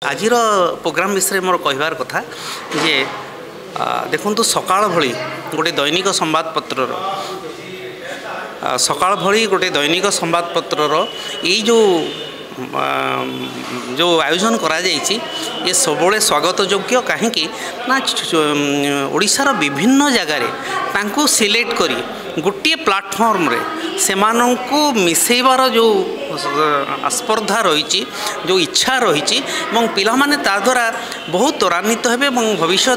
आजिर programme विषय मोर कहबार कथा जे देखु सकाळ भली गोटे दैनिक संवादपत्र सकाळ भली गोटे दैनिक संवादपत्र ये जो आयोजन करा जाइछि ये सबले स्वागत योग्य कहीं ना ओडिशार विभिन्न जगार तांको सिलेक्ट करी गोटे प्लाटफर्म रे सेमानंको मिसेबार जो स्पर्धा रही जो इच्छा रही पिला माने ता द्वारा बहुत त्वरान्वित हेबे भविष्य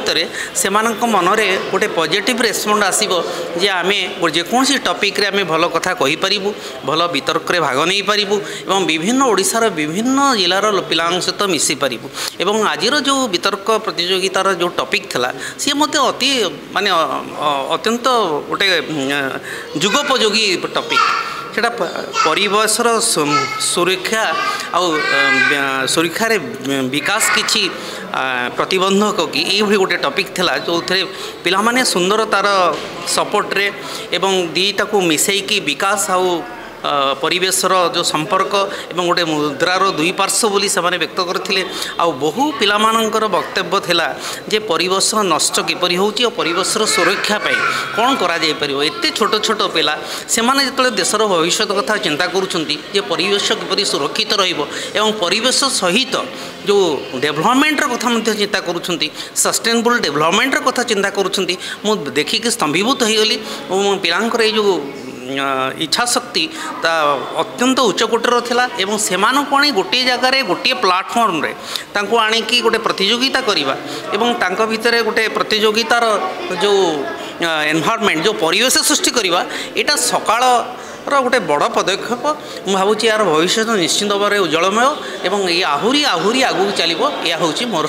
से मनरे गोटे पॉजिटिव रेस्पॉन्ड आसीबो जे आमे जेकोसी टॉपिक रे आमे भल कथा कहि परिबु भल वितर्क रे भाग नहीं पारिबु एवं विभिन्न ओडिशार विभिन्न जिलार पिलांक सहित मिसी पारिबु एवं आजिर जो वितर्क प्रतियोगितार जो टॉपिक थिला सी मते अति माने अत्यंत गोटे जुगोपयोगी टॉपिक सेटा परिवेशर सुरक्षा सुरक्षार विकास किछि प्रतिबंधक कि ये गोटे टॉपिक थिला जो थे पिला माने सुंदर तार सपोर्ट रे एवं दीटा को मिसेकी विकास आउ परिवेशर जो संपर्क एवं गोटे मुद्रार दुई पार्श्व बोली से व्यक्त करते आउ बहु पिलामानंकर वक्तव्य थिला जे परिवेश नष्ट किपरि होउची और परिवेशर सुरक्षा पाई कौन करा जाय परिबो एते छोट छोट पिला से माने जतले देशर भविष्य कथा चिंता करूछंती जे परिवेश किपरि सुरक्षित रहिबो एवं परिवेश सहित जो डेवलपमेंट कथा मध्य चिंता करूछंती सस्टेनेबल डेवलपमेंट कथा चिंता करूछंती मु देखिक स्तंभीभूत हो गली पिलांकर ए जो इच्छा शक्ति ता अत्यंत उच्चकोटर थिला एवं सेमानो कोणी गोटे जगार गोटे प्लाटफर्म रे तांको आणी की गोटे प्रतियोगिता करिबा एवं तांको भितरे गोटे प्रतियोगितार जो एनवायरनमेंट जो परिवेश सृष्टि करिबा एटा सकाळ गोटे बड़ पदक्षेप मु भावुची यार भविष्य निश्चित भाव उज्जवलमय एवं ये आहुरी आहुरी आगू चलो यह हूँ मोर